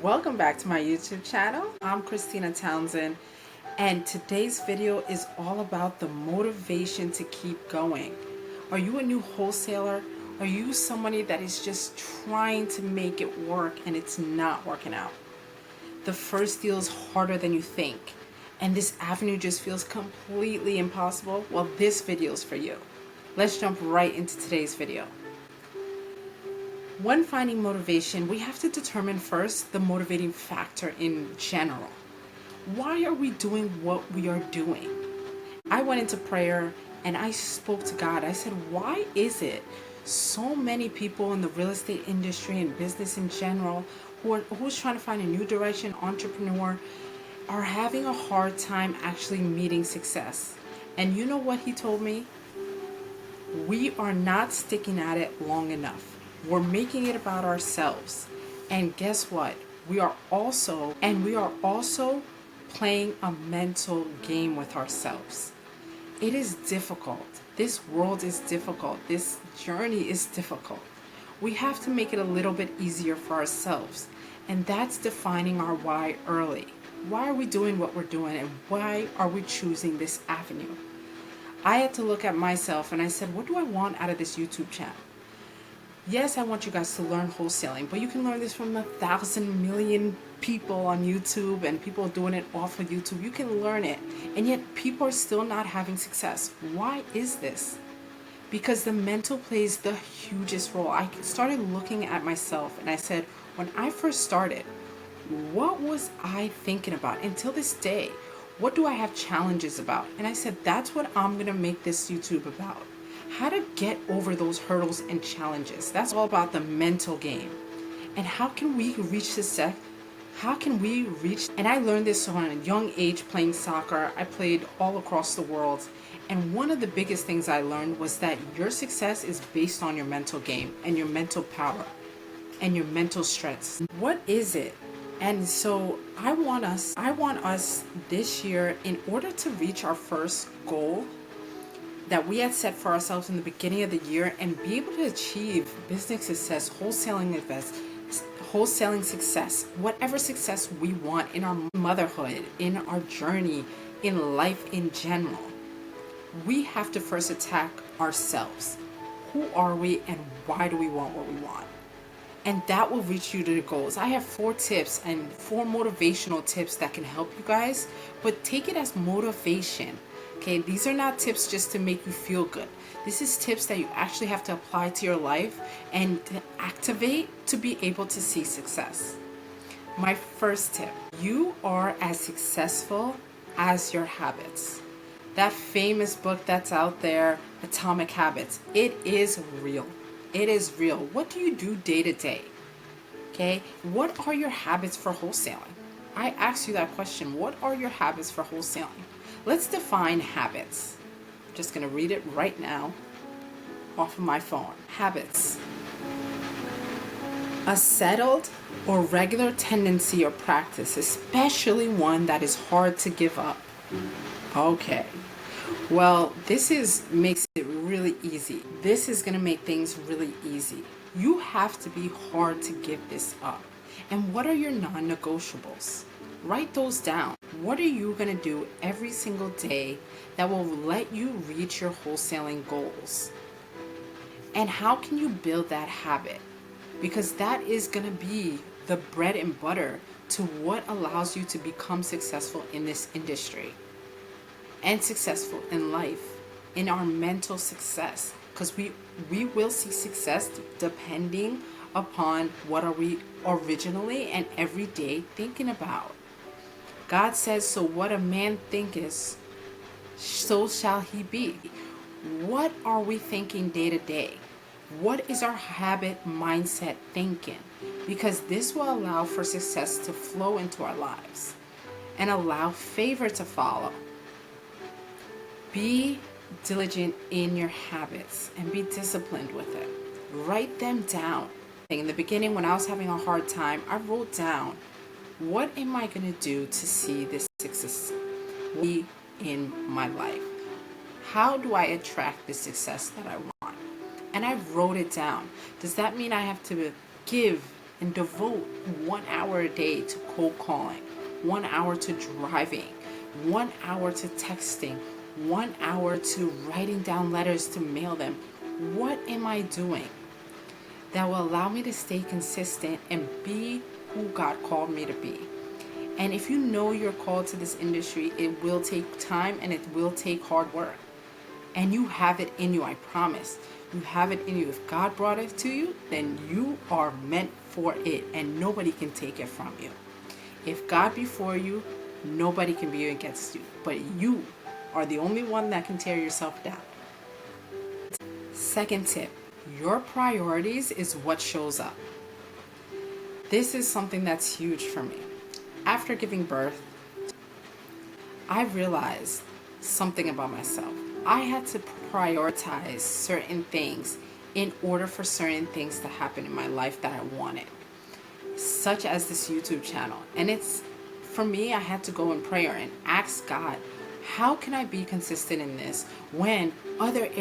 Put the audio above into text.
Welcome back to my YouTube channel. I'm Christina Townsend, and today's video is all about the motivation to keep going. Are you a new wholesaler? Are you somebody that is just trying to make it work and it's not working out? The first deal is harder than you think, and this avenue just feels completely impossible. Well, this video is for you. Let's jump right into today's video. When finding motivation, we have to determine first the motivating factor in general. Why are we doing what we are doing? I went into prayer and I spoke to God. I said, why is it so many people in the real estate industry and business in general who's trying to find a new direction, entrepreneur, are having a hard time actually meeting success? And you know what he told me? We are not sticking at it long enough. We're making it about ourselves. And guess what? We are also playing a mental game with ourselves. It is difficult. This world is difficult. This journey is difficult. We have to make it a little bit easier for ourselves. And that's defining our why early. Why are we doing what we're doing, and why are we choosing this avenue? I had to look at myself and I said, what do I want out of this YouTube channel? Yes, I want you guys to learn wholesaling, but you can learn this from 1,000 million people on YouTube and people doing it off of YouTube. You can learn it, and yet people are still not having success. Why is this? Because the mental plays the hugest role. I started looking at myself and I said, when I first started, what was I thinking about? Until this day, what do I have challenges about? And I said, that's what I'm going to make this YouTube about. How to get over those hurdles and challenges. That's all about the mental game. And how can we reach success? And I learned this on a young age playing soccer. I played all across the world. And one of the biggest things I learned was that your success is based on your mental game and your mental power and your mental strengths. What is it? And so I want us this year, in order to reach our first goal that we had set for ourselves in the beginning of the year and be able to achieve business success, wholesaling success, whatever success we want in our motherhood, in our journey, in life in general, we have to first attack ourselves. Who are we and why do we want what we want? And that will reach you to the goals. I have 4 tips and 4 motivational tips that can help you guys, but take it as motivation. Okay, these are not tips just to make you feel good. This is tips that you actually have to apply to your life and to activate to be able to see success. My first tip, you are as successful as your habits. That famous book that's out there, Atomic Habits, it is real. It is real. What do you do day to day? Okay, what are your habits for wholesaling? I asked you that question. What are your habits for wholesaling? Let's define habits. I'm just going to read it right now off of my phone. Habits. A settled or regular tendency or practice, especially one that is hard to give up. Okay. Well, makes it really easy. This is going to make things really easy. You have to be hard to give this up. And what are your non-negotiables? Write those down. What are you going to do every single day that will let you reach your wholesaling goals? And how can you build that habit? Because that is going to be the bread and butter to what allows you to become successful in this industry and successful in life, in our mental success. Because we will see success depending upon what are we originally and every day thinking about. God says, so what a man thinketh, so shall he be. What are we thinking day to day? What is our habit mindset thinking? Because this will allow for success to flow into our lives and allow favor to follow. Be diligent in your habits and be disciplined with it. Write them down. In the beginning, when I was having a hard time, I wrote down, what am I going to do to see this success in my life? How do I attract the success that I want? And I wrote it down. Does that mean I have to give and devote 1 hour a day to cold calling, 1 hour to driving, 1 hour to texting, 1 hour to writing down letters to mail them. What am I doing that will allow me to stay consistent and be who God called me to be? And if you know you're called to this industry, it will take time and it will take hard work. And you have it in you, I promise. You have it in you. If God brought it to you, then you are meant for it and nobody can take it from you. If God be for you, nobody can be against you. But you are the only one that can tear yourself down. Second tip, your priorities is what shows up. This is something that's huge for me. After giving birth, I realized something about myself. I had to prioritize certain things in order for certain things to happen in my life that I wanted, such as this YouTube channel. And it's, for me, I had to go in prayer and ask God, how can I be consistent in this when other areas